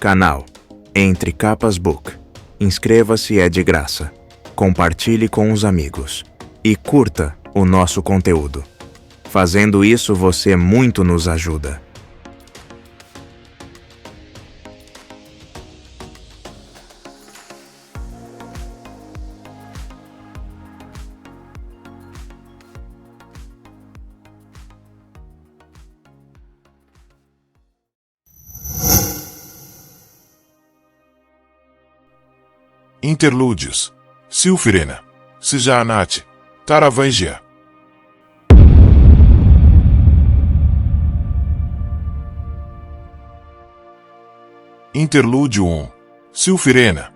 Canal Entre Capas Book. Inscreva-se, é de graça. Compartilhe com os amigos. E curta o nosso conteúdo. Fazendo isso, você muito nos ajuda. Interlúdios. Silfirena. Sijaanat. Taravangia. Interlúdio 1. Silfirena.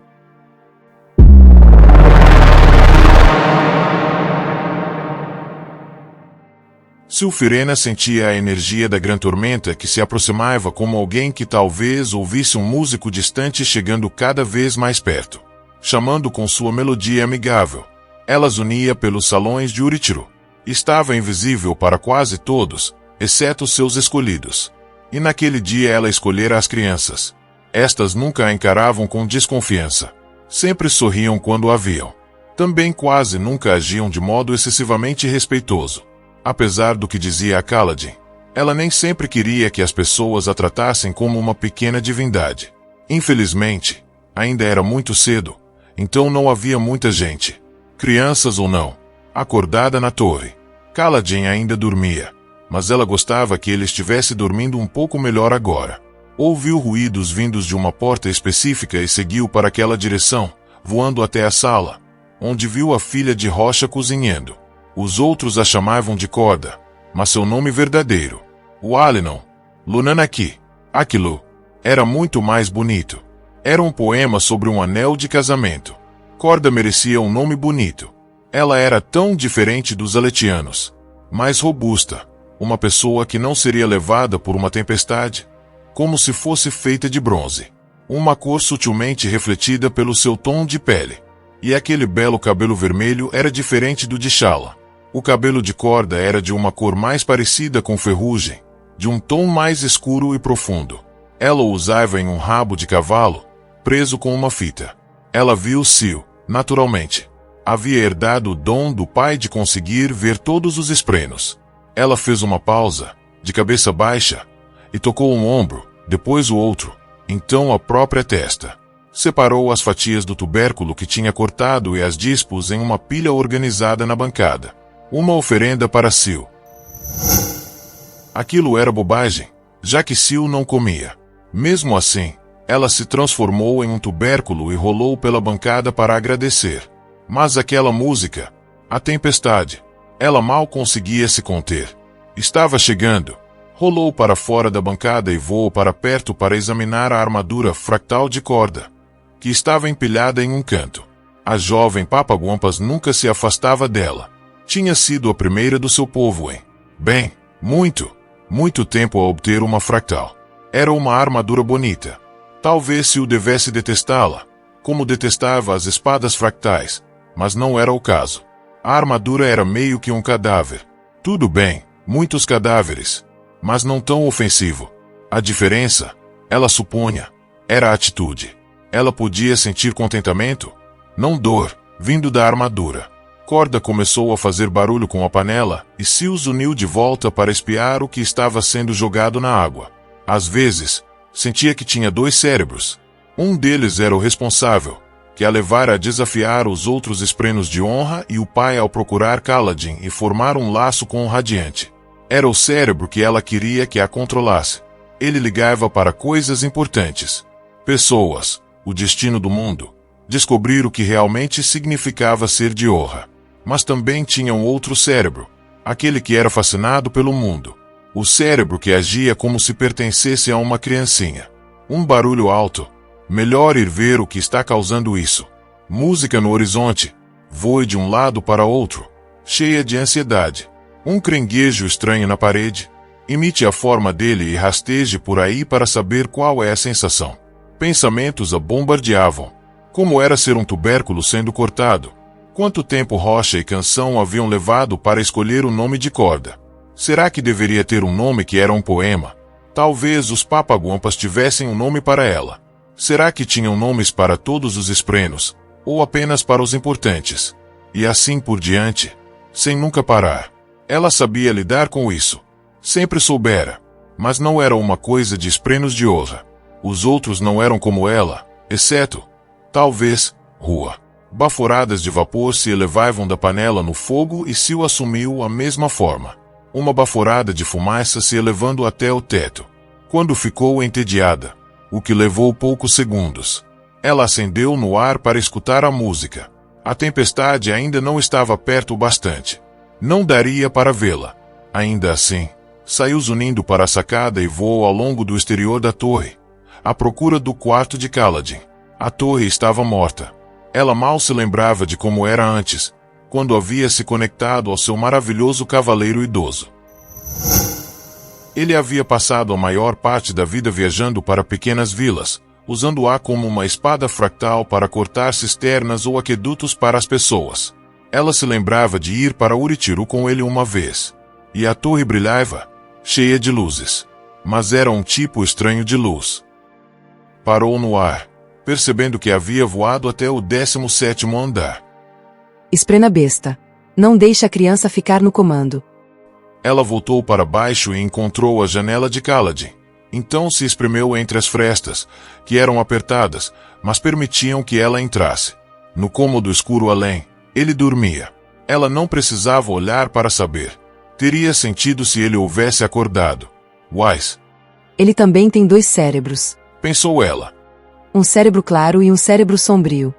Silfirena sentia a energia da grande tormenta que se aproximava como alguém que talvez ouvisse um músico distante chegando cada vez mais perto, chamando com sua melodia amigável. Ela unia pelos salões de Uritiro. Estava invisível para quase todos, exceto seus escolhidos. E naquele dia ela escolhera as crianças. Estas nunca a encaravam com desconfiança. Sempre sorriam quando a viam. Também quase nunca agiam de modo excessivamente respeitoso. Apesar do que dizia a Kaladin, ela nem sempre queria que as pessoas a tratassem como uma pequena divindade. Infelizmente, ainda era muito cedo, então não havia muita gente, crianças ou não, acordada na torre. Kaladin ainda dormia, mas ela gostava que ele estivesse dormindo um pouco melhor agora. Ouviu ruídos vindos de uma porta específica e seguiu para aquela direção, voando até a sala, onde viu a filha de Rocha cozinhando. Os outros a chamavam de Corda, mas seu nome verdadeiro, o Alinon, Lunanaki, Akilu, era muito mais bonito. Era um poema sobre um anel de casamento. Corda merecia um nome bonito. Ela era tão diferente dos aletianos, mais robusta, uma pessoa que não seria levada por uma tempestade, como se fosse feita de bronze. Uma cor sutilmente refletida pelo seu tom de pele. E aquele belo cabelo vermelho era diferente do de Shala. O cabelo de Corda era de uma cor mais parecida com ferrugem, de um tom mais escuro e profundo. Ela o usava em um rabo de cavalo, preso com uma fita. Ela viu Sil, naturalmente. Havia herdado o dom do pai de conseguir ver todos os esprenos. Ela fez uma pausa, de cabeça baixa, e tocou um ombro, depois o outro, então a própria testa. Separou as fatias do tubérculo que tinha cortado e as dispôs em uma pilha organizada na bancada. Uma oferenda para Sil. Aquilo era bobagem, já que Sil não comia. Mesmo assim, ela se transformou em um tubérculo e rolou pela bancada para agradecer. Mas aquela música, a tempestade, ela mal conseguia se conter. Estava chegando. Rolou para fora da bancada e voou para perto para examinar a armadura fractal de Corda, que estava empilhada em um canto. A jovem Papaguampas nunca se afastava dela. Tinha sido a primeira do seu povo em, muito tempo a obter uma fractal. Era uma armadura bonita. Talvez se o devesse detestá-la, como detestava as espadas fractais, mas não era o caso. A armadura era meio que um cadáver. Tudo bem, muitos cadáveres, mas não tão ofensivo. A diferença, ela supunha, era a atitude. Ela podia sentir contentamento, não dor, vindo da armadura. Corda começou a fazer barulho com a panela e Sil uniu de volta para espiar o que estava sendo jogado na água. Às vezes, sentia que tinha dois cérebros. Um deles era o responsável, que a levara a desafiar os outros esprenos de honra e o pai ao procurar Kaladin e formar um laço com o Radiante. Era o cérebro que ela queria que a controlasse. Ele ligava para coisas importantes. Pessoas, o destino do mundo, descobrir o que realmente significava ser de honra. Mas também tinha um outro cérebro, aquele que era fascinado pelo mundo. O cérebro que agia como se pertencesse a uma criancinha. Um barulho alto. Melhor ir ver o que está causando isso. Música no horizonte. Voe de um lado para outro, cheia de ansiedade. Um caranguejo estranho na parede. Imite a forma dele e rasteje por aí para saber qual é a sensação. Pensamentos a bombardeavam. Como era ser um tubérculo sendo cortado? Quanto tempo Rocha e Canção haviam levado para escolher o nome de Corda? Será que deveria ter um nome que era um poema? Talvez os Papaguampas tivessem um nome para ela. Será que tinham nomes para todos os esprenos, ou apenas para os importantes? E assim por diante, sem nunca parar. Ela sabia lidar com isso. Sempre soubera. Mas não era uma coisa de esprenos de honra. Os outros não eram como ela, exceto, talvez, Rua. Baforadas de vapor se elevavam da panela no fogo e Sil assumiu a mesma forma. Uma baforada de fumaça se elevando até o teto. Quando ficou entediada, o que levou poucos segundos, ela acendeu no ar para escutar a música. A tempestade ainda não estava perto o bastante. Não daria para vê-la. Ainda assim, saiu zunindo para a sacada e voou ao longo do exterior da torre, à procura do quarto de Kaladin. A torre estava morta. Ela mal se lembrava de como era antes, quando havia se conectado ao seu maravilhoso cavaleiro idoso. Ele havia passado a maior parte da vida viajando para pequenas vilas, usando-a como uma espada fractal para cortar cisternas ou aquedutos para as pessoas. Ela se lembrava de ir para Uritiru com ele uma vez. E a torre brilhava, cheia de luzes. Mas era um tipo estranho de luz. Parou no ar, percebendo que havia voado até o 17º andar. Esprena besta. Não deixe a criança ficar no comando. Ela voltou para baixo e encontrou a janela de Kaladin. Então se espremeu entre as frestas, que eram apertadas, mas permitiam que ela entrasse. No cômodo escuro além, ele dormia. Ela não precisava olhar para saber. Teria sentido se ele houvesse acordado. Wise. Ele também tem 2 cérebros. Pensou ela. Um cérebro claro e um cérebro sombrio.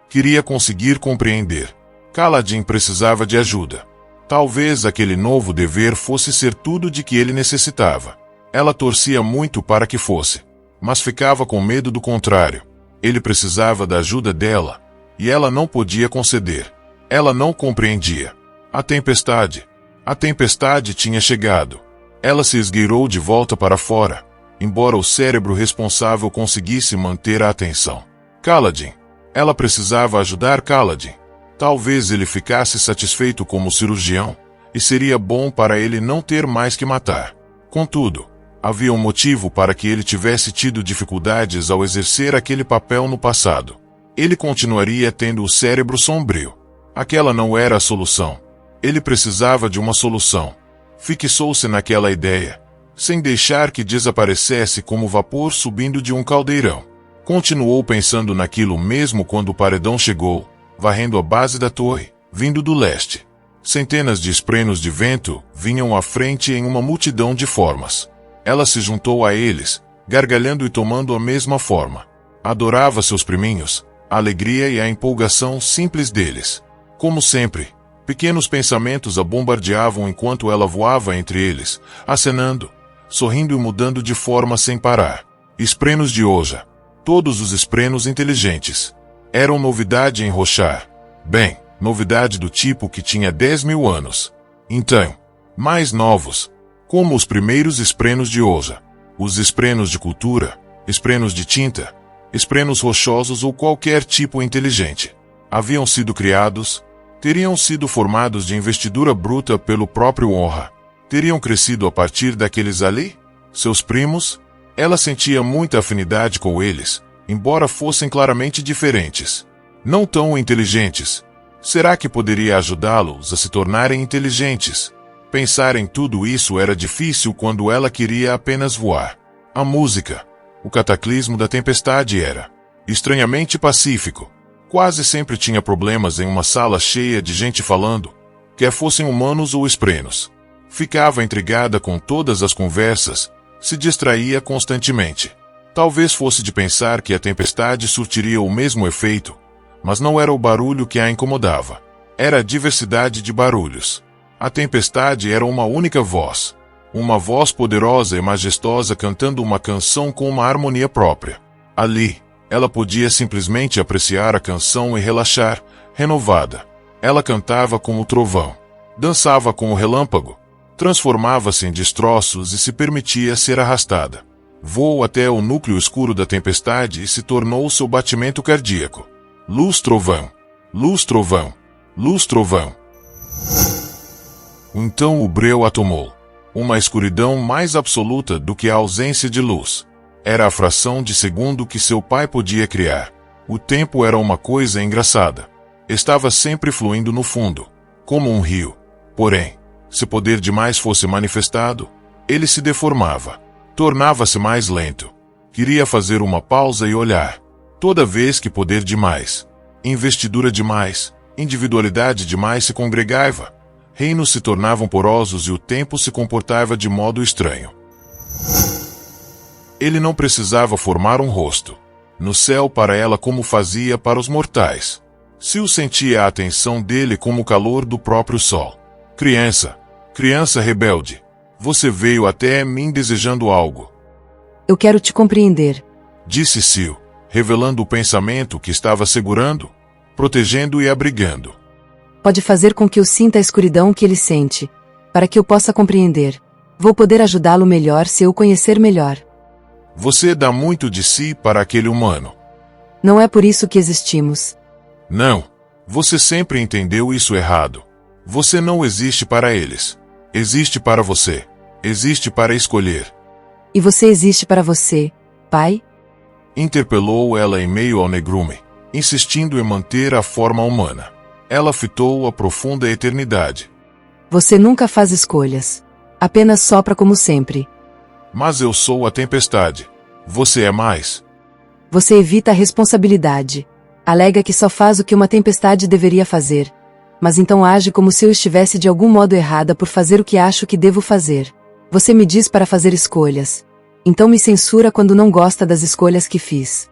Queria conseguir compreender. Kaladin precisava de ajuda. Talvez aquele novo dever fosse ser tudo de que ele necessitava. Ela torcia muito para que fosse, mas ficava com medo do contrário. Ele precisava da ajuda dela, e ela não podia conceder. Ela não compreendia. A tempestade tinha chegado. Ela se esgueirou de volta para fora, embora o cérebro responsável conseguisse manter a atenção. Kaladin. Ela precisava ajudar Kaladin. Talvez ele ficasse satisfeito como cirurgião, e seria bom para ele não ter mais que matar. Contudo, havia um motivo para que ele tivesse tido dificuldades ao exercer aquele papel no passado. Ele continuaria tendo o cérebro sombrio. Aquela não era a solução. Ele precisava de uma solução. Fixou-se naquela ideia, sem deixar que desaparecesse como vapor subindo de um caldeirão. Continuou pensando naquilo mesmo quando o paredão chegou, varrendo a base da torre, vindo do leste. Centenas de esprenos de vento vinham à frente em uma multidão de formas. Ela se juntou a eles, gargalhando e tomando a mesma forma. Adorava seus priminhos, a alegria e a empolgação simples deles. Como sempre, pequenos pensamentos a bombardeavam enquanto ela voava entre eles, acenando, sorrindo e mudando de forma sem parar. Esprenos de Oja. Todos os esprenos inteligentes. Eram novidade em Roshar. Bem, novidade do tipo que tinha 10.000 anos. Então, mais novos, como os primeiros esprenos de Oja. Os esprenos de cultura, esprenos de tinta, esprenos rochosos ou qualquer tipo inteligente. Haviam sido criados, teriam sido formados de investidura bruta pelo próprio Honra. Teriam crescido a partir daqueles ali? Seus primos? Ela sentia muita afinidade com eles, embora fossem claramente diferentes. Não tão inteligentes. Será que poderia ajudá-los a se tornarem inteligentes? Pensar em tudo isso era difícil quando ela queria apenas voar. A música, o cataclismo da tempestade era estranhamente pacífico. Quase sempre tinha problemas em uma sala cheia de gente falando, quer fossem humanos ou esprenos. Ficava intrigada com todas as conversas, se distraía constantemente. Talvez fosse de pensar que a tempestade surtiria o mesmo efeito, mas não era o barulho que a incomodava. Era a diversidade de barulhos. A tempestade era uma única voz. Uma voz poderosa e majestosa cantando uma canção com uma harmonia própria. Ali, ela podia simplesmente apreciar a canção e relaxar, renovada. Ela cantava como o trovão. Dançava com o relâmpago. Transformava-se em destroços e se permitia ser arrastada. Voou até o núcleo escuro da tempestade e se tornou seu batimento cardíaco. Luz trovão. Luz trovão. Luz trovão. Então o breu a tomou. Uma escuridão mais absoluta do que a ausência de luz. Era a fração de segundo que seu pai podia criar. O tempo era uma coisa engraçada. Estava sempre fluindo no fundo, como um rio. Porém, se poder demais fosse manifestado, ele se deformava. Tornava-se mais lento. Queria fazer uma pausa e olhar. Toda vez que poder demais, investidura demais, individualidade demais se congregava, reinos se tornavam porosos e o tempo se comportava de modo estranho. Ele não precisava formar um rosto no céu para ela como fazia para os mortais. Sil sentia a atenção dele como o calor do próprio sol. Criança rebelde, você veio até mim desejando algo. Eu quero te compreender. Disse Sil, revelando o pensamento que estava segurando, protegendo e abrigando. Pode fazer com que eu sinta a escuridão que ele sente, para que eu possa compreender. Vou poder ajudá-lo melhor se eu o conhecer melhor. Você dá muito de si para aquele humano. Não é por isso que existimos. Não, você sempre entendeu isso errado. Você não existe para eles. Existe para você. Existe para escolher. E você existe para você, pai? Interpelou ela em meio ao negrume, insistindo em manter a forma humana. Ela fitou a profunda eternidade. Você nunca faz escolhas. Apenas sopra como sempre. Mas eu sou a tempestade. Você é mais. Você evita a responsabilidade. Alega que só faz o que uma tempestade deveria fazer. Mas então age como se eu estivesse de algum modo errada por fazer o que acho que devo fazer. Você me diz para fazer escolhas. Então me censura quando não gosta das escolhas que fiz.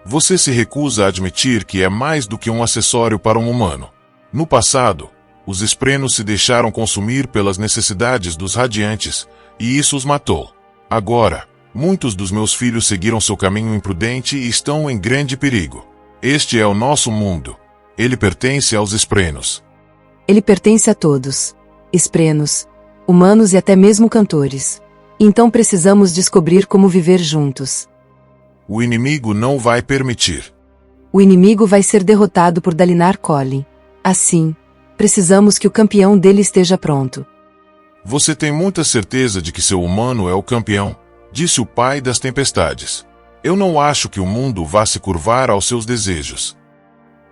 Você se recusa a admitir que é mais do que um acessório para um humano. No passado, os esprenos se deixaram consumir pelas necessidades dos radiantes, e isso os matou. Agora, muitos dos meus filhos seguiram seu caminho imprudente e estão em grande perigo. Este é o nosso mundo. Ele pertence aos esprenos. Ele pertence a todos. Esprenos, humanos e até mesmo cantores. Então precisamos descobrir como viver juntos. O inimigo não vai permitir. O inimigo vai ser derrotado por Dalinar Kholin. Assim, precisamos que o campeão dele esteja pronto. Você tem muita certeza de que seu humano é o campeão, disse o pai das tempestades. Eu não acho que o mundo vá se curvar aos seus desejos.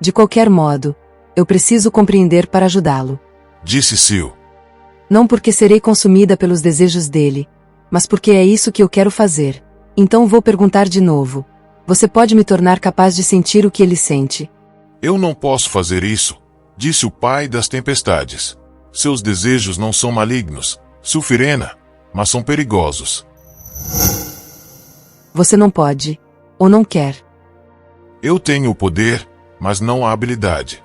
De qualquer modo, eu preciso compreender para ajudá-lo. Disse Sil. Não porque serei consumida pelos desejos dele, mas porque é isso que eu quero fazer. Então vou perguntar de novo. Você pode me tornar capaz de sentir o que ele sente? Eu não posso fazer isso, disse o pai das tempestades. Seus desejos não são malignos, Sulfirena, mas são perigosos. Você não pode, ou não quer. Eu tenho o poder, mas não a habilidade.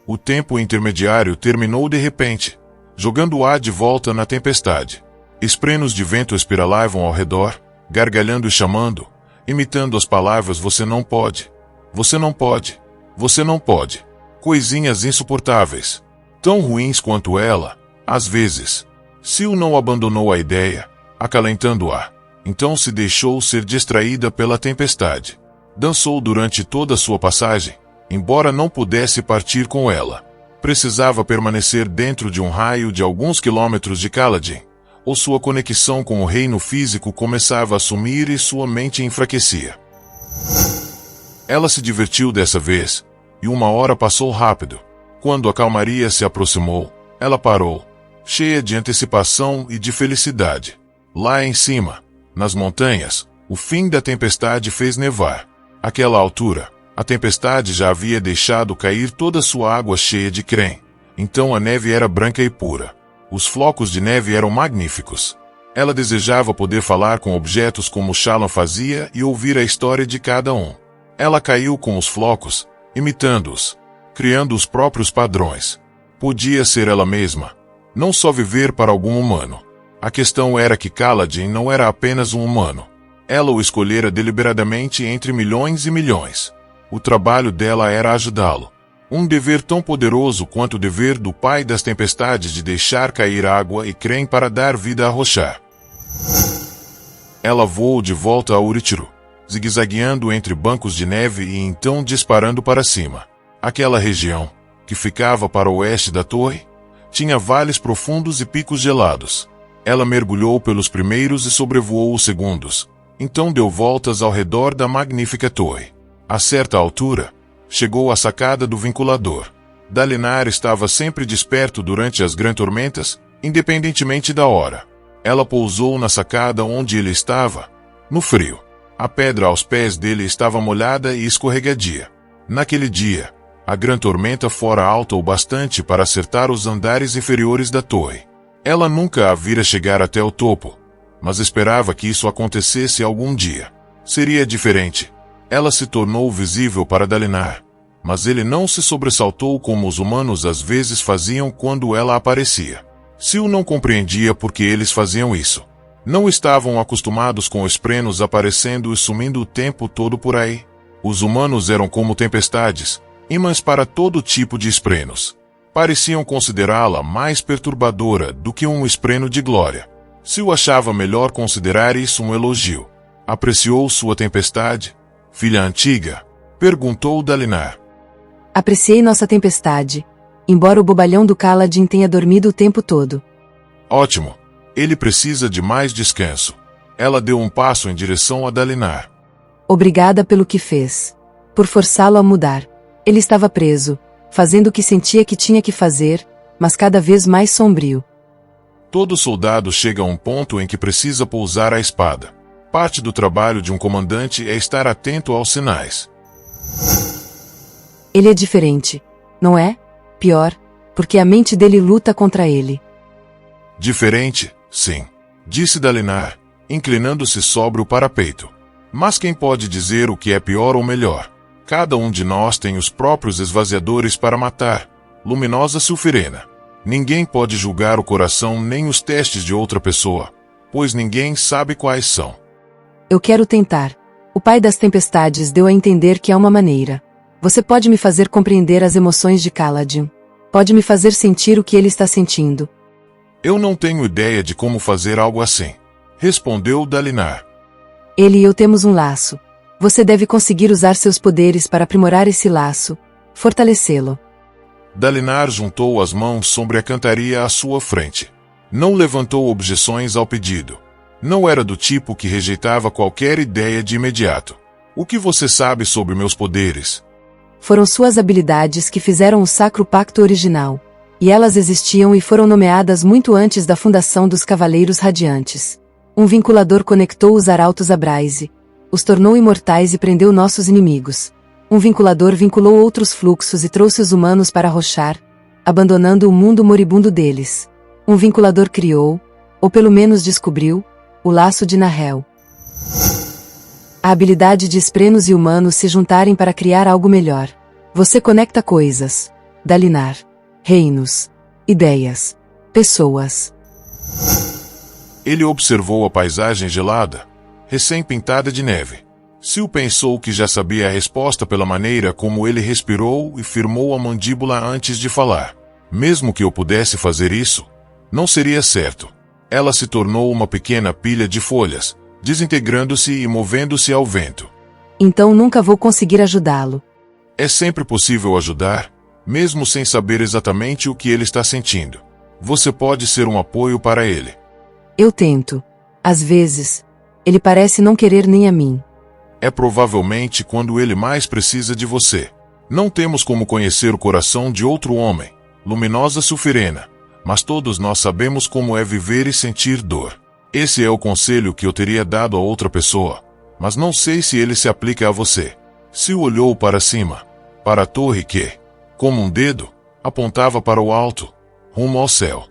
O tempo intermediário terminou de repente, jogando-a de volta na tempestade. Esprenos de vento espiralavam ao redor, gargalhando e chamando, imitando as palavras você não pode, você não pode, você não pode. Coisinhas insuportáveis, tão ruins quanto ela, às vezes. Sil não abandonou a ideia, acalentando-a. Então se deixou ser distraída pela tempestade. Dançou durante toda a sua passagem, embora não pudesse partir com ela. Precisava permanecer dentro de um raio de alguns quilômetros de Kaladin, ou sua conexão com o reino físico começava a sumir e sua mente enfraquecia. Ela se divertiu dessa vez, e uma hora passou rápido. Quando a calmaria se aproximou, ela parou, cheia de antecipação e de felicidade. Lá em cima, nas montanhas, o fim da tempestade fez nevar. Àquela altura, a tempestade já havia deixado cair toda sua água cheia de crém. Então a neve era branca e pura. Os flocos de neve eram magníficos. Ela desejava poder falar com objetos como Shallan fazia e ouvir a história de cada um. Ela caiu com os flocos, imitando-os, criando os próprios padrões. Podia ser ela mesma, não só viver para algum humano. A questão era que Kaladin não era apenas um humano. Ela o escolhera deliberadamente entre milhões e milhões. O trabalho dela era ajudá-lo. Um dever tão poderoso quanto o dever do pai das tempestades de deixar cair água e crém para dar vida a Roshar. Ela voou de volta a Urithiru, zigue-zagueando entre bancos de neve e então disparando para cima. Aquela região, que ficava para o oeste da torre, tinha vales profundos e picos gelados. Ela mergulhou pelos primeiros e sobrevoou os segundos. Então deu voltas ao redor da magnífica torre. A certa altura, chegou à sacada do vinculador. Dalinar estava sempre desperto durante as grandes tormentas, independentemente da hora. Ela pousou na sacada onde ele estava, no frio. A pedra aos pés dele estava molhada e escorregadia. Naquele dia, a grande tormenta fora alta o bastante para acertar os andares inferiores da torre. Ela nunca a vira chegar até o topo, mas esperava que isso acontecesse algum dia. Seria diferente. Ela se tornou visível para Dalinar, mas ele não se sobressaltou como os humanos às vezes faziam quando ela aparecia. Sil não compreendia por que eles faziam isso. Não estavam acostumados com os Esprenos aparecendo e sumindo o tempo todo por aí. Os humanos eram como tempestades, imãs para todo tipo de Esprenos. Pareciam considerá-la mais perturbadora do que um Espreno de glória. Sil achava melhor considerar isso um elogio. Apreciou sua tempestade, filha antiga? Perguntou Dalinar. Apreciei nossa tempestade, embora o bobalhão do Kaladin tenha dormido o tempo todo. Ótimo. Ele precisa de mais descanso. Ela deu um passo em direção a Dalinar. Obrigada pelo que fez. Por forçá-lo a mudar. Ele estava preso, fazendo o que sentia que tinha que fazer, mas cada vez mais sombrio. Todo soldado chega a um ponto em que precisa pousar a espada. Parte do trabalho de um comandante é estar atento aos sinais. Ele é diferente, não é? Pior, porque a mente dele luta contra ele. Diferente, sim, disse Dalinar, inclinando-se sobre o parapeito. Mas quem pode dizer o que é pior ou melhor? Cada um de nós tem os próprios esvaziadores para matar. Luminosa Silfirena. Ninguém pode julgar o coração nem os testes de outra pessoa, pois ninguém sabe quais são. Eu quero tentar. O Pai das Tempestades deu a entender que há uma maneira. Você pode me fazer compreender as emoções de Kaladin. Pode me fazer sentir o que ele está sentindo. Eu não tenho ideia de como fazer algo assim, respondeu Dalinar. Ele e eu temos um laço. Você deve conseguir usar seus poderes para aprimorar esse laço, fortalecê-lo. Dalinar juntou as mãos sobre a cantaria à sua frente. Não levantou objeções ao pedido. Não era do tipo que rejeitava qualquer ideia de imediato. O que você sabe sobre meus poderes? Foram suas habilidades que fizeram o Sacro Pacto original. E elas existiam e foram nomeadas muito antes da fundação dos Cavaleiros Radiantes. Um vinculador conectou os arautos a Braise, os tornou imortais e prendeu nossos inimigos. Um vinculador vinculou outros fluxos e trouxe os humanos para Roshar, abandonando o mundo moribundo deles. Um vinculador criou, ou pelo menos descobriu, o laço de Nahel. A habilidade de Esprenos e humanos se juntarem para criar algo melhor. Você conecta coisas. Dalinar. Reinos. Ideias. Pessoas. Ele observou a paisagem gelada, recém-pintada de neve. Sil pensou que já sabia a resposta pela maneira como ele respirou e firmou a mandíbula antes de falar. Mesmo que eu pudesse fazer isso, não seria certo. Ela se tornou uma pequena pilha de folhas, desintegrando-se e movendo-se ao vento. Então nunca vou conseguir ajudá-lo. É sempre possível ajudar, mesmo sem saber exatamente o que ele está sentindo. Você pode ser um apoio para ele. Eu tento. Às vezes, ele parece não querer nem a mim. É provavelmente quando ele mais precisa de você. Não temos como conhecer o coração de outro homem, luminosa Silfirena, mas todos nós sabemos como é viver e sentir dor. Esse é o conselho que eu teria dado a outra pessoa, mas não sei se ele se aplica a você. Sil olhou para cima, para a torre que, como um dedo, apontava para o alto, rumo ao céu.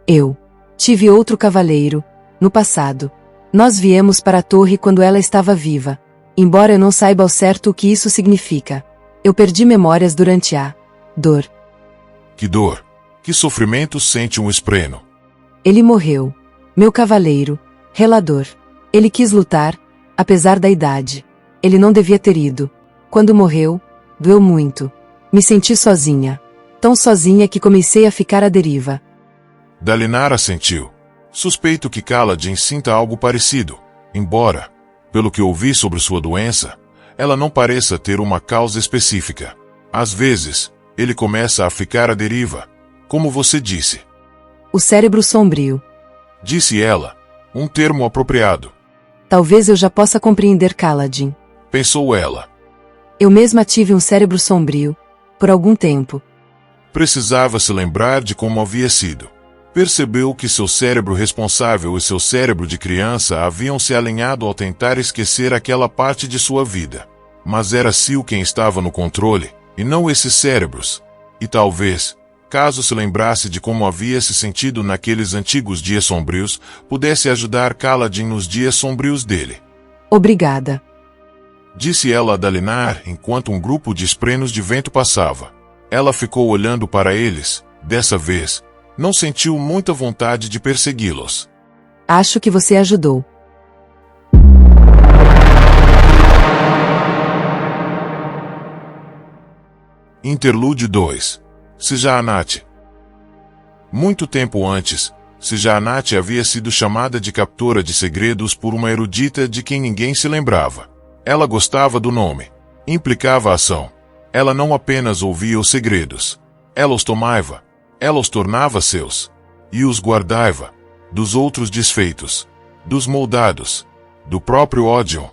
Eu tive outro cavaleiro, no passado. Nós viemos para a torre quando ela estava viva. Embora eu não saiba ao certo o que isso significa. Eu perdi memórias durante a dor. Que dor, que sofrimento sente um Espreno? Ele morreu. Meu cavaleiro, relador. Ele quis lutar, apesar da idade. Ele não devia ter ido. Quando morreu, doeu muito. Me senti sozinha. Tão sozinha que comecei a ficar à deriva. Dalinar assentiu. Suspeito que Kaladin sinta algo parecido, embora, pelo que ouvi sobre sua doença, ela não pareça ter uma causa específica. Às vezes, ele começa a ficar à deriva, como você disse. O cérebro sombrio. Disse ela. Um termo apropriado. Talvez eu já possa compreender Kaladin. Pensou ela. Eu mesma tive um cérebro sombrio, por algum tempo. Precisava se lembrar de como havia sido. Percebeu que seu cérebro responsável e seu cérebro de criança haviam se alinhado ao tentar esquecer aquela parte de sua vida. Mas era Sil quem estava no controle, e não esses cérebros. E talvez, caso se lembrasse de como havia se sentido naqueles antigos dias sombrios, pudesse ajudar Kaladin nos dias sombrios dele. Obrigada. Disse ela a Dalinar enquanto um grupo de esprenos de vento passava. Ela ficou olhando para eles. Dessa vez, não sentiu muita vontade de persegui-los. Acho que você ajudou. Interlúdio 2. Sjaanat. Muito tempo antes, Sjaanat havia sido chamada de captora de segredos por uma erudita de quem ninguém se lembrava. Ela gostava do nome. Implicava a ação. Ela não apenas ouvia os segredos. Ela os tomava. Ela os tornava seus. E os guardava. Dos outros desfeitos. Dos moldados. Do próprio Odion.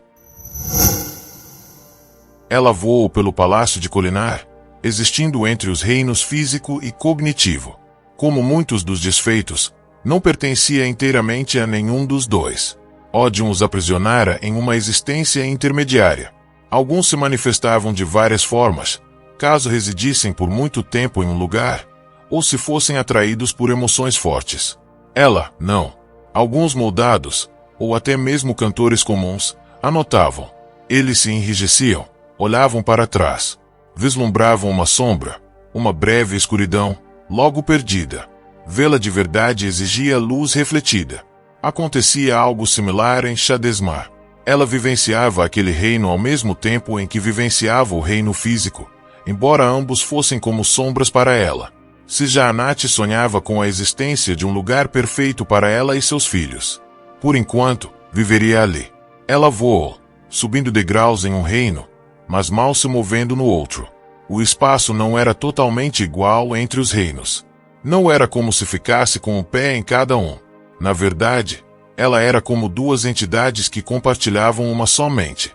Ela voou pelo palácio de Kholinar, existindo entre os reinos físico e cognitivo. Como muitos dos desfeitos, não pertencia inteiramente a nenhum dos dois. Odion os aprisionara em uma existência intermediária. Alguns se manifestavam de várias formas, caso residissem por muito tempo em um lugar, ou se fossem atraídos por emoções fortes. Ela, não. Alguns moldados, ou até mesmo cantores comuns, anotavam. Eles se enrijeciam, olhavam para trás, vislumbravam uma sombra, uma breve escuridão, logo perdida. Vê-la de verdade exigia luz refletida. Acontecia algo similar em Shadesmar. Ela vivenciava aquele reino ao mesmo tempo em que vivenciava o reino físico, embora ambos fossem como sombras para ela. Sjaanat sonhava com a existência de um lugar perfeito para ela e seus filhos. Por enquanto, viveria ali. Ela voou, subindo degraus em um reino, mas mal se movendo no outro. O espaço não era totalmente igual entre os reinos. Não era como se ficasse com um pé em cada um. Na verdade, ela era como duas entidades que compartilhavam uma só mente.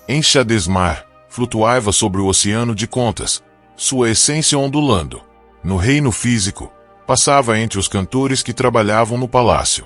Em Shadesmar, flutuava sobre o oceano de contas, sua essência ondulando. No reino físico, passava entre os cantores que trabalhavam no palácio.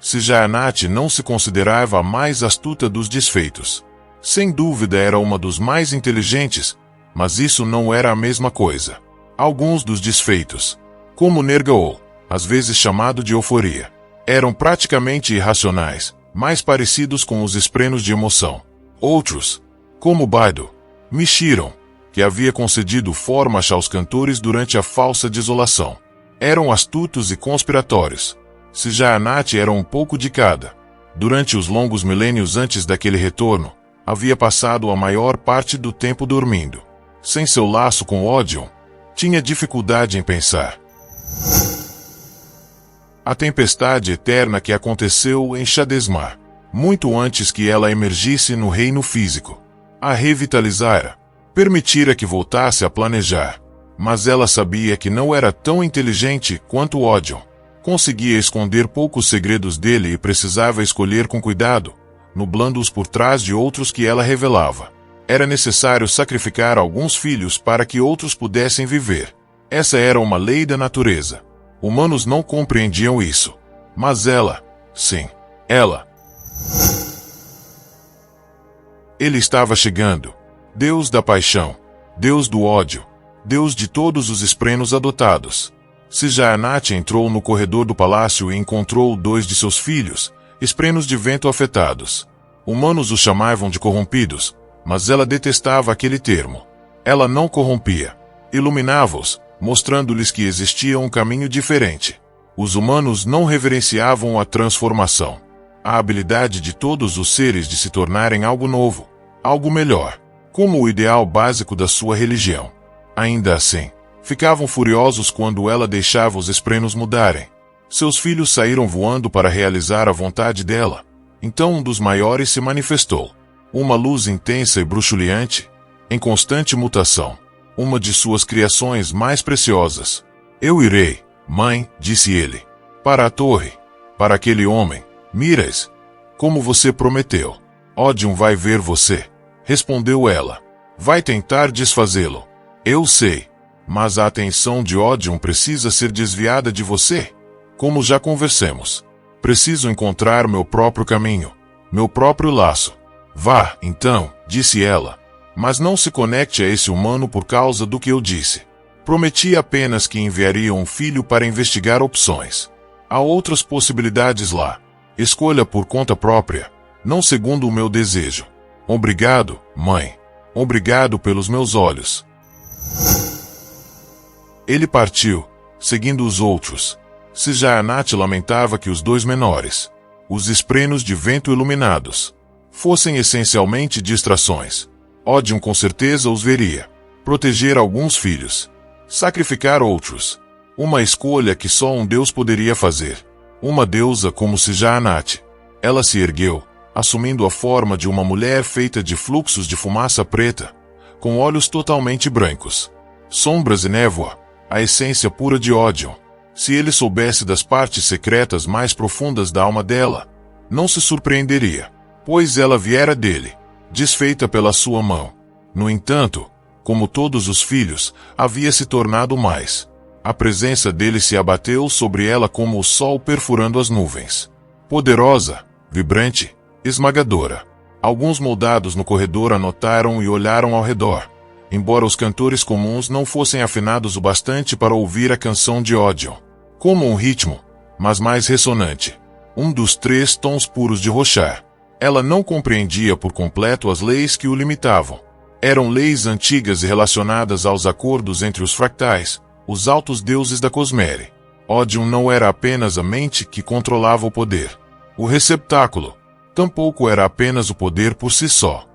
Sjaanat não se considerava a mais astuta dos desfeitos. Sem dúvida era uma dos mais inteligentes, mas isso não era a mesma coisa. Alguns dos desfeitos, como Nergal, às vezes chamado de euforia, eram praticamente irracionais, mais parecidos com os esprenos de emoção. Outros, como Baido, Mishiron, que havia concedido forma aos cantores durante a falsa desolação, eram astutos e conspiratórios. Sjaanat era um pouco de cada. Durante os longos milênios antes daquele retorno, havia passado a maior parte do tempo dormindo. Sem seu laço com Odion, tinha dificuldade em pensar. A tempestade eterna que aconteceu em Shadesmar, muito antes que ela emergisse no reino físico, a revitalizara, permitira que voltasse a planejar. Mas ela sabia que não era tão inteligente quanto Odion. Conseguia esconder poucos segredos dele e precisava escolher com cuidado, nublando-os por trás de outros que ela revelava. Era necessário sacrificar alguns filhos para que outros pudessem viver. Essa era uma lei da natureza. Humanos não compreendiam isso. Mas ela, sim, ela. Ele estava chegando. Deus da paixão, Deus do ódio, Deus de todos os esprenos adotados. Sjaanat entrou no corredor do palácio e encontrou 2 de seus filhos, esprenos de vento afetados. Humanos os chamavam de corrompidos, mas ela detestava aquele termo. Ela não corrompia. Iluminava-os, mostrando-lhes que existia um caminho diferente. Os humanos não reverenciavam a transformação, a habilidade de todos os seres de se tornarem algo novo, algo melhor, como o ideal básico da sua religião. Ainda assim, ficavam furiosos quando ela deixava os esprenos mudarem. Seus filhos saíram voando para realizar a vontade dela. Então um dos maiores se manifestou. Uma luz intensa e bruxuleante, em constante mutação. Uma de suas criações mais preciosas. Eu irei, mãe, disse ele. Para a torre. Para aquele homem. Miras. Como você prometeu. Odium vai ver você. Respondeu ela. Vai tentar desfazê-lo. Eu sei. Mas a atenção de Odium precisa ser desviada de você. Como já conversamos. Preciso encontrar meu próprio caminho. Meu próprio laço. Vá, então, disse ela. Mas não se conecte a esse humano por causa do que eu disse. Prometi apenas que enviaria um filho para investigar opções. Há outras possibilidades lá. Escolha por conta própria, não segundo o meu desejo. Obrigado, mãe. Obrigado pelos meus olhos. Ele partiu, seguindo os outros. Sjaanat lamentava que os dois menores, os esprenos de vento iluminados, fossem essencialmente distrações. Odium com certeza os veria. Proteger alguns filhos. Sacrificar outros. Uma escolha que só um deus poderia fazer. Uma deusa como Sjaanat. Ela se ergueu, assumindo a forma de uma mulher feita de fluxos de fumaça preta, com olhos totalmente brancos. Sombras e névoa, a essência pura de Odium. Se ele soubesse das partes secretas mais profundas da alma dela, não se surpreenderia, pois ela viera dele, desfeita pela sua mão. No entanto, como todos os filhos, havia se tornado mais. A presença dele se abateu sobre ela como o sol perfurando as nuvens. Poderosa, vibrante, esmagadora. Alguns moldados no corredor a notaram e olharam ao redor, embora os cantores comuns não fossem afinados o bastante para ouvir a canção de Odium. Como um ritmo, mas mais ressonante. Um dos 3 tons puros de Roshar. Ela não compreendia por completo as leis que o limitavam. Eram leis antigas e relacionadas aos acordos entre os fractais, os altos deuses da Cosmere. Odium não era apenas a mente que controlava o poder. O receptáculo. Tampouco era apenas o poder por si só.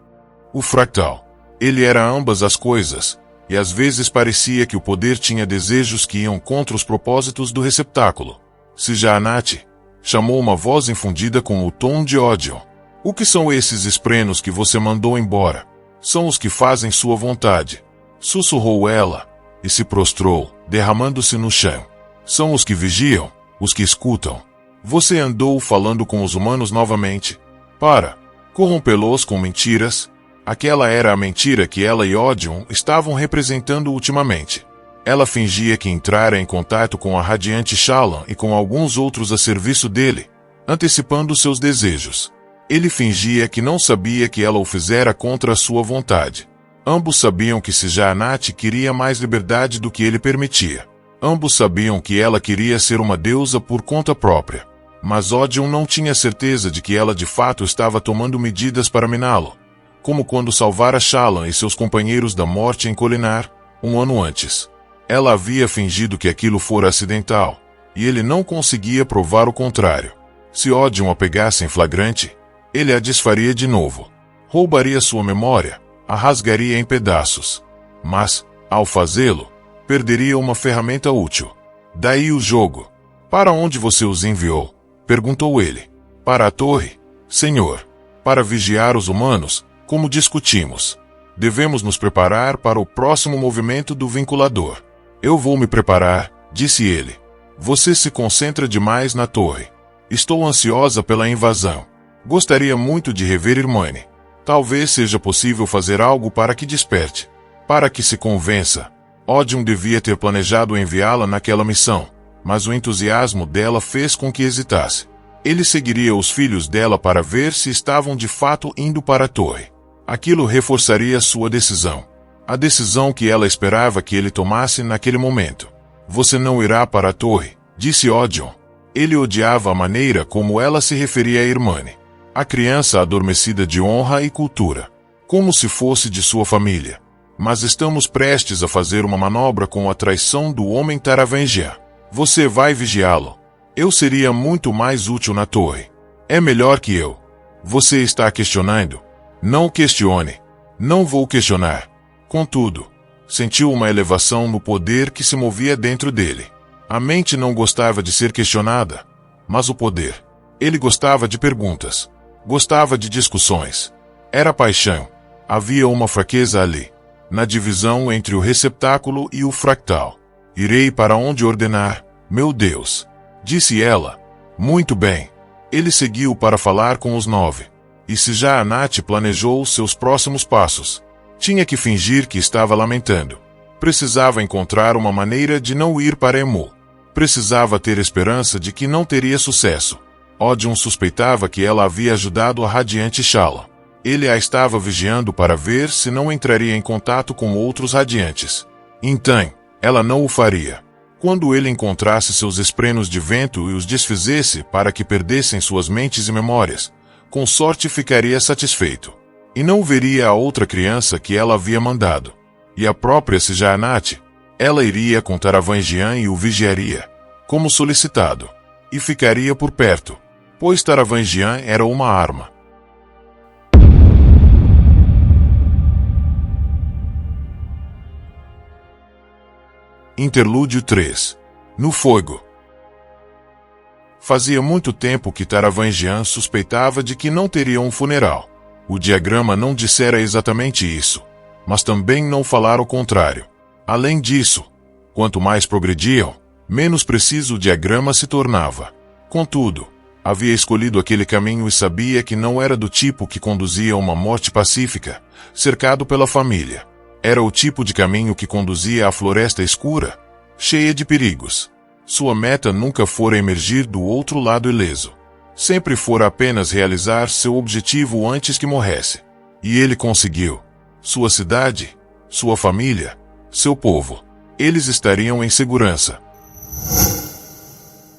O fractal. Ele era ambas as coisas, e às vezes parecia que o poder tinha desejos que iam contra os propósitos do receptáculo. Sjaanat chamou uma voz infundida com o tom de Odium. O que são esses esprenos que você mandou embora? São os que fazem sua vontade. Sussurrou ela, e se prostrou, derramando-se no chão. São os que vigiam, os que escutam. Você andou falando com os humanos novamente. Para. Corrompê-los com mentiras. Aquela era a mentira que ela e Odium estavam representando ultimamente. Ela fingia que entrara em contato com a radiante Shallan e com alguns outros a serviço dele, antecipando seus desejos. Ele fingia que não sabia que ela o fizera contra a sua vontade. Ambos sabiam que Sjaanat queria mais liberdade do que ele permitia. Ambos sabiam que ela queria ser uma deusa por conta própria. Mas Odium não tinha certeza de que ela de fato estava tomando medidas para miná-lo, como quando salvara Shallan e seus companheiros da morte em Kholinar, um ano antes. Ela havia fingido que aquilo fora acidental, e ele não conseguia provar o contrário. Se Odium a pegasse em flagrante, ele a desfaria de novo. Roubaria sua memória, a rasgaria em pedaços. Mas, ao fazê-lo, perderia uma ferramenta útil. Daí o jogo. Para onde você os enviou? Perguntou ele. Para a torre, senhor. Para vigiar os humanos, como discutimos. Devemos nos preparar para o próximo movimento do vinculador. Eu vou me preparar, disse ele. Você se concentra demais na torre. Estou ansiosa pela invasão. Gostaria muito de rever Irmane. Talvez seja possível fazer algo para que desperte. Para que se convença. Odium devia ter planejado enviá-la naquela missão, mas o entusiasmo dela fez com que hesitasse. Ele seguiria os filhos dela para ver se estavam de fato indo para a torre. Aquilo reforçaria sua decisão. A decisão que ela esperava que ele tomasse naquele momento. Você não irá para a torre, disse Odium. Ele odiava a maneira como ela se referia a Irmane. A criança adormecida de honra e cultura. Como se fosse de sua família. Mas estamos prestes a fazer uma manobra com a traição do homem Taravangian. Você vai vigiá-lo. Eu seria muito mais útil na torre. É melhor que eu. Você está questionando? Não questione. Não vou questionar. Contudo, sentiu uma elevação no poder que se movia dentro dele. A mente não gostava de ser questionada, mas o poder. Ele gostava de perguntas. Gostava de discussões. Era paixão. Havia uma fraqueza ali, na divisão entre o receptáculo e o fractal. Irei para onde ordenar, meu Deus. Disse ela. Muito bem. Ele seguiu para falar com os 9. E Sjaanat planejou seus próximos passos. Tinha que fingir que estava lamentando. Precisava encontrar uma maneira de não ir para Emu. Precisava ter esperança de que não teria sucesso. Odion suspeitava que ela havia ajudado a radiante Shalom. Ele a estava vigiando para ver se não entraria em contato com outros radiantes. Então, ela não o faria. Quando ele encontrasse seus esprenos de vento e os desfizesse para que perdessem suas mentes e memórias, com sorte ficaria satisfeito. E não veria a outra criança que ela havia mandado. E a própria Sjaanat, ela iria com Taravangian e o vigiaria, como solicitado. E ficaria por perto, pois Taravangian era uma arma. Interlúdio 3. No fogo. Fazia muito tempo que Taravangian suspeitava de que não teria um funeral. O diagrama não dissera exatamente isso, mas também não falara o contrário. Além disso, quanto mais progrediam, menos preciso o diagrama se tornava. Contudo, havia escolhido aquele caminho e sabia que não era do tipo que conduzia a uma morte pacífica, cercado pela família. Era o tipo de caminho que conduzia à floresta escura, cheia de perigos. Sua meta nunca fora emergir do outro lado ileso. Sempre fora apenas realizar seu objetivo antes que morresse. E ele conseguiu. Sua cidade, sua família, seu povo. Eles estariam em segurança.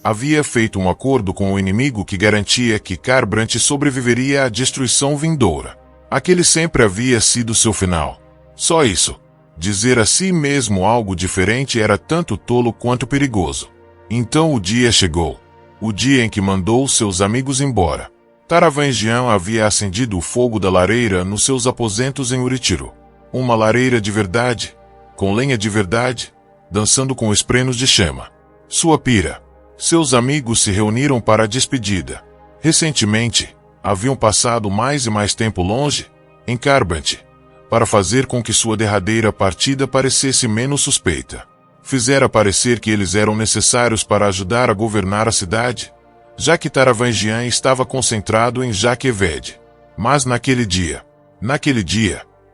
Havia feito um acordo com o inimigo que garantia que Kharbrandt sobreviveria à destruição vindoura. Aquele sempre havia sido seu final. Só isso. Dizer a si mesmo algo diferente era tanto tolo quanto perigoso. Então o dia chegou. O dia em que mandou seus amigos embora. Taravangian havia acendido o fogo da lareira nos seus aposentos em Uritiro. Uma lareira de verdade, com lenha de verdade, dançando com esprenos de chama. Sua pira. Seus amigos se reuniram para a despedida. Recentemente, haviam passado mais e mais tempo longe, em Kharbrandt, para fazer com que sua derradeira partida parecesse menos suspeita. Fizera parecer que eles eram necessários para ajudar a governar a cidade, já que Taravangian estava concentrado em Jaqueved. Mas naquele dia,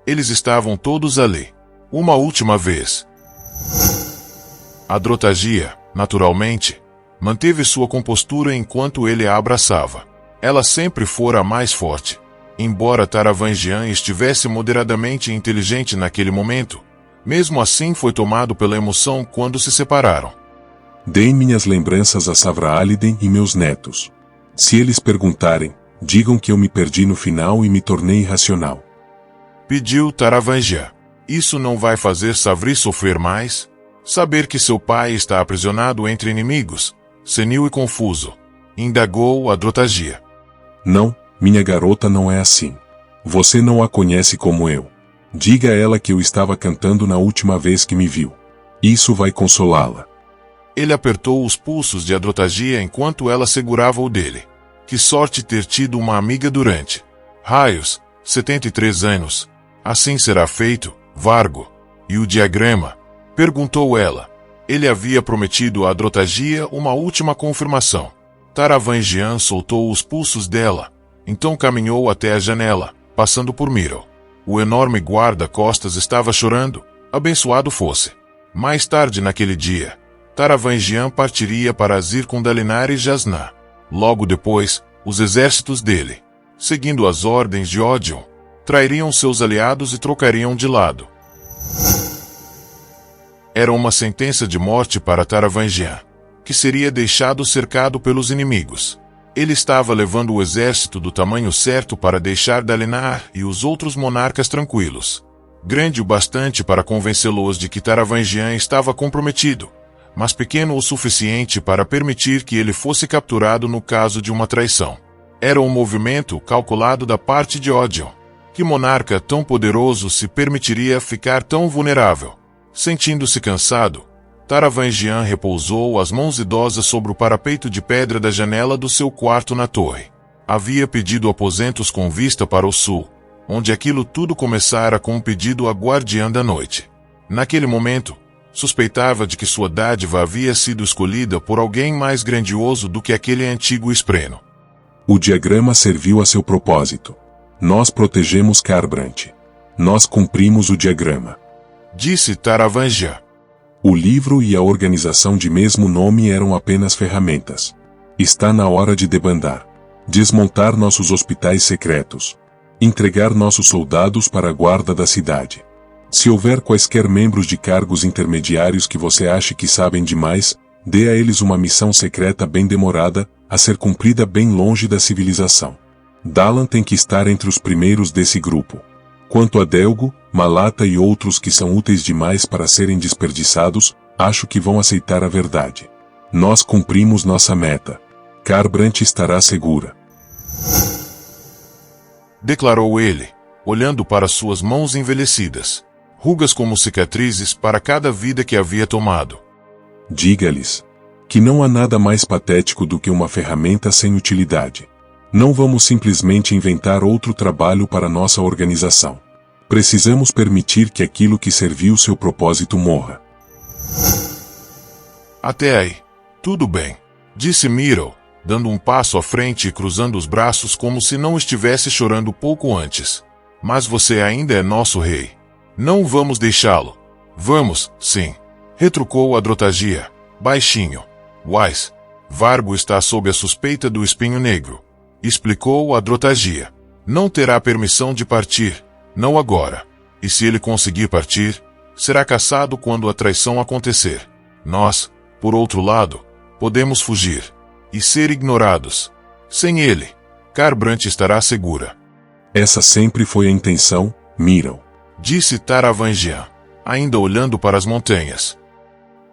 eles estavam todos ali. Uma última vez. Adrotagia, naturalmente, manteve sua compostura enquanto ele a abraçava. Ela sempre fora a mais forte. Embora Taravangian estivesse moderadamente inteligente naquele momento, mesmo assim foi tomado pela emoção quando se separaram. Dei minhas lembranças a Savraaliden e meus netos. Se eles perguntarem, digam que eu me perdi no final e me tornei irracional. Pediu Taravangian. Isso não vai fazer Savri sofrer mais? Saber que seu pai está aprisionado entre inimigos, senil e confuso. Indagou Adrotagia. Não, minha garota não é assim. Você não a conhece como eu. Diga a ela que eu estava cantando na última vez que me viu. Isso vai consolá-la. Ele apertou os pulsos de Adrotagia enquanto ela segurava o dele. Que sorte ter tido uma amiga durante. Raios, 73 anos. Assim será feito, Vargo. E o diagrama? Perguntou ela. Ele havia prometido a Adrotagia uma última confirmação. Taravangian soltou os pulsos dela. Então caminhou até a janela, passando por Miro. O enorme guarda-costas estava chorando, abençoado fosse. Mais tarde naquele dia, Taravangian partiria para Zircundalinar e Jasná. Logo depois, os exércitos dele, seguindo as ordens de Odion, trairiam seus aliados e trocariam de lado. Era uma sentença de morte para Taravangian, que seria deixado cercado pelos inimigos. Ele estava levando o exército do tamanho certo para deixar Dalinar e os outros monarcas tranquilos. Grande o bastante para convencê-los de que Taravangian estava comprometido, mas pequeno o suficiente para permitir que ele fosse capturado no caso de uma traição. Era um movimento calculado da parte de Odion. Que monarca tão poderoso se permitiria ficar tão vulnerável? Sentindo-se cansado, Taravangian repousou as mãos idosas sobre o parapeito de pedra da janela do seu quarto na torre. Havia pedido aposentos com vista para o sul, onde aquilo tudo começara com um pedido à guardiã da noite. Naquele momento, Suspeitava de que sua dádiva havia sido escolhida por alguém mais grandioso do que aquele antigo espreno. O diagrama serviu a seu propósito. Nós protegemos Kharbranch. Nós cumprimos o diagrama. Disse Taravangian. O livro e a organização de mesmo nome eram apenas ferramentas. Está na hora de debandar. Desmontar nossos hospitais secretos. Entregar nossos soldados para a guarda da cidade. Se houver quaisquer membros de cargos intermediários que você ache que sabem demais, dê a eles uma missão secreta bem demorada, a ser cumprida bem longe da civilização. Dalan tem que estar entre os primeiros desse grupo. Quanto a Delgo, Malata e outros que são úteis demais para serem desperdiçados, acho que vão aceitar a verdade. Nós cumprimos nossa meta. Kharbranch estará segura. Declarou ele, olhando para suas mãos envelhecidas, rugas como cicatrizes para cada vida que havia tomado. Diga-lhes que não há nada mais patético do que uma ferramenta sem utilidade. Não vamos simplesmente inventar outro trabalho para nossa organização. Precisamos permitir que aquilo que serviu seu propósito morra. Até aí, tudo bem, disse Miro, dando um passo à frente e cruzando os braços como se não estivesse chorando pouco antes. Mas você ainda é nosso rei. Não vamos deixá-lo. Vamos, sim, retrucou Adrotagia, baixinho. Wise, Vargo está sob a suspeita do espinho negro. Explicou Adrotagia. Não terá permissão de partir, não agora. E se ele conseguir partir, será caçado quando a traição acontecer. Nós, por outro lado, podemos fugir e ser ignorados. Sem ele, Kharbranch estará segura. Essa sempre foi a intenção, Miro. Disse Taravangian, ainda olhando para as montanhas.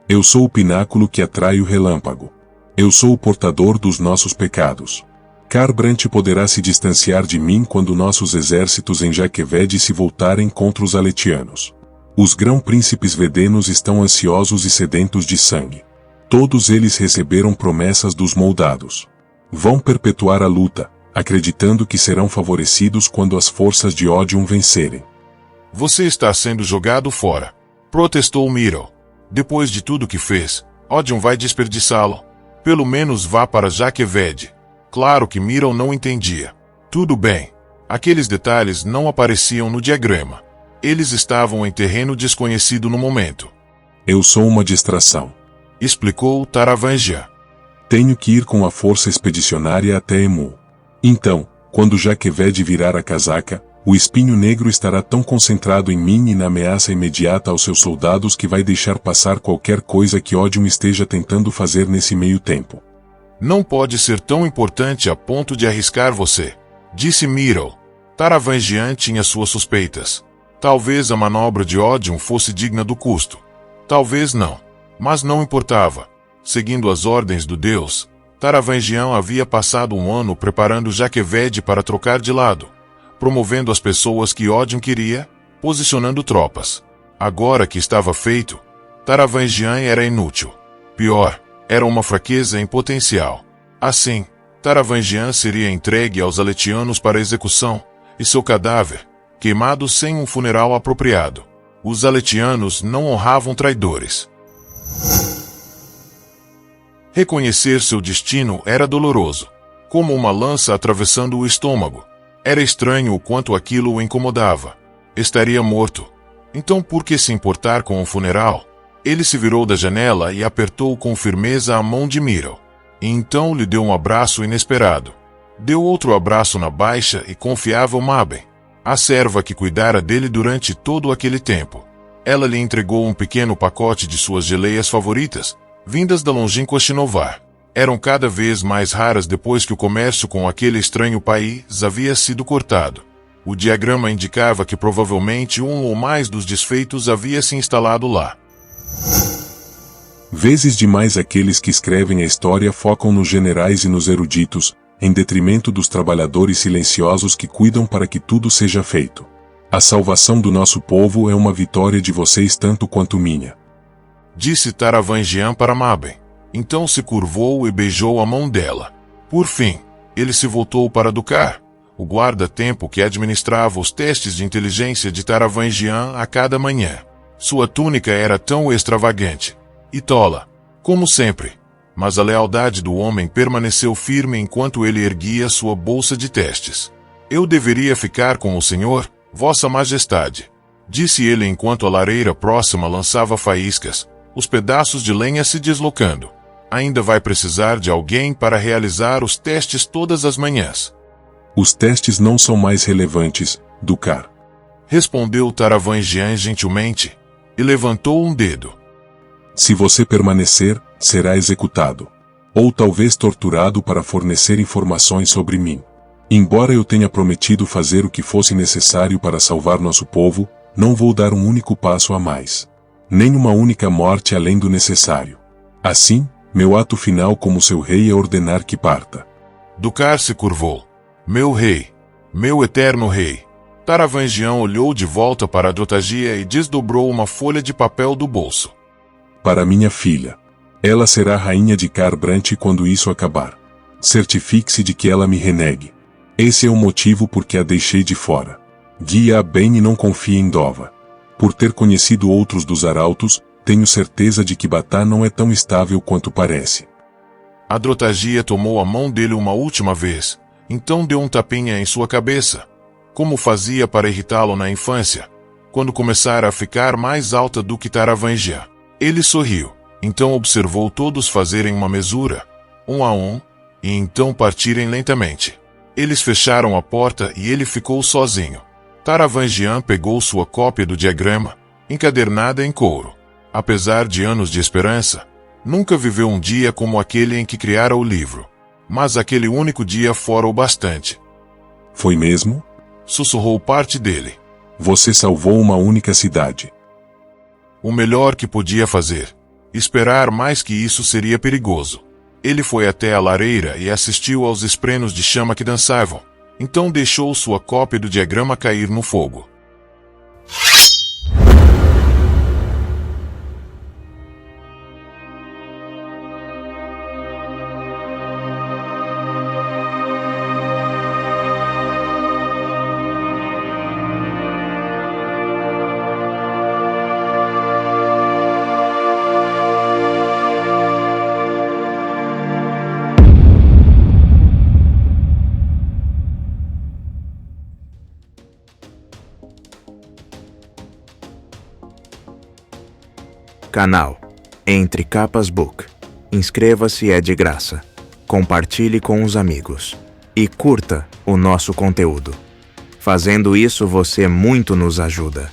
Eu sou o pináculo que atrai o relâmpago. Eu sou o portador dos nossos pecados. Kharbranch poderá se distanciar de mim quando nossos exércitos em Jaqueved se voltarem contra os Aletianos. Os grão-príncipes vedenos estão ansiosos e sedentos de sangue. Todos eles receberam promessas dos moldados. Vão perpetuar a luta, acreditando que serão favorecidos quando as forças de Odium vencerem. Você está sendo jogado fora, protestou Miro. Depois de tudo que fez, Odium vai desperdiçá-lo. Pelo menos vá para Jaqueved. Claro que Miro não entendia. Tudo bem. Aqueles detalhes não apareciam no diagrama. Eles estavam em terreno desconhecido no momento. Eu sou uma distração. Explicou Taravangian. Tenho que ir com a força expedicionária até Emu. Então, quando Jaqueved virar a casaca, o espinho negro estará tão concentrado em mim e na ameaça imediata aos seus soldados que vai deixar passar qualquer coisa que Odium esteja tentando fazer nesse meio tempo. Não pode ser tão importante a ponto de arriscar você, disse Miro. Taravangian tinha suas suspeitas. Talvez a manobra de Odium fosse digna do custo. Talvez não. Mas não importava. Seguindo as ordens do deus, Taravangian havia passado um ano preparando Jaqueved para trocar de lado, promovendo as pessoas que Odium queria, posicionando tropas. Agora que estava feito, Taravangian era inútil. Pior, era uma fraqueza em potencial. Assim, Taravangian seria entregue aos Aletianos para execução, e seu cadáver, queimado sem um funeral apropriado. Os Aletianos não honravam traidores. Reconhecer seu destino era doloroso, como uma lança atravessando o estômago. Era estranho o quanto aquilo o incomodava. Estaria morto. Então por que se importar com o funeral? Ele se virou da janela e apertou com firmeza a mão de Miro. E então lhe deu um abraço inesperado. Deu outro abraço na baixa e confiável Mabem, a serva que cuidara dele durante todo aquele tempo. Ela lhe entregou um pequeno pacote de suas geleias favoritas, vindas da longínqua Shinovar. Eram cada vez mais raras depois que o comércio com aquele estranho país havia sido cortado. O diagrama indicava que provavelmente um ou mais dos desfeitos havia se instalado lá. Vezes demais aqueles que escrevem a história focam nos generais e nos eruditos, em detrimento dos trabalhadores silenciosos que cuidam para que tudo seja feito. A salvação do nosso povo é uma vitória de vocês tanto quanto minha. Disse Taravangian para Mabem. Então se curvou e beijou a mão dela. Por fim, ele se voltou para Dukar, o guarda-tempo que administrava os testes de inteligência de Taravangian a cada manhã. Sua túnica era tão extravagante e tola, como sempre, mas a lealdade do homem permaneceu firme enquanto ele erguia sua bolsa de testes. Eu deveria ficar com o senhor, vossa majestade, disse ele enquanto a lareira próxima lançava faíscas, os pedaços de lenha se deslocando. Ainda vai precisar de alguém para realizar os testes todas as manhãs. Os testes não são mais relevantes, Dukar. Respondeu Taravangian gentilmente, e levantou um dedo. Se você permanecer, será executado. Ou talvez torturado para fornecer informações sobre mim. Embora eu tenha prometido fazer o que fosse necessário para salvar nosso povo, não vou dar um único passo a mais. Nem uma única morte além do necessário. Assim, meu ato final como seu rei é ordenar que parta. Dukar se curvou. Meu rei, meu eterno rei. Taravangian olhou de volta para Adrotagia e desdobrou uma folha de papel do bolso. Para minha filha. Ela será rainha de Kharbranch quando isso acabar. Certifique-se de que ela me renegue. Esse é o motivo por que a deixei de fora. Guia-a bem e não confie em Dova. Por ter conhecido outros dos arautos, tenho certeza de que Batá não é tão estável quanto parece. Adrotagia tomou a mão dele uma última vez, então deu um tapinha em sua cabeça, como fazia para irritá-lo na infância, quando começara a ficar mais alta do que Taravangian. Ele sorriu, então observou todos fazerem uma mesura, um a um, e então partirem lentamente. Eles fecharam a porta e ele ficou sozinho. Taravangian pegou sua cópia do diagrama, encadernada em couro. Apesar de anos de esperança, nunca viveu um dia como aquele em que criara o livro. Mas aquele único dia fora o bastante. Foi mesmo? Sussurrou parte dele. Você salvou uma única cidade. O melhor que podia fazer. Esperar mais que isso seria perigoso. Ele foi até a lareira e assistiu aos esprenos de chama que dançavam. Então deixou sua cópia do diagrama cair no fogo. Canal Entre Capas Book. Inscreva-se, é de graça. Compartilhe com os amigos. E curta o nosso conteúdo. Fazendo isso você muito nos ajuda.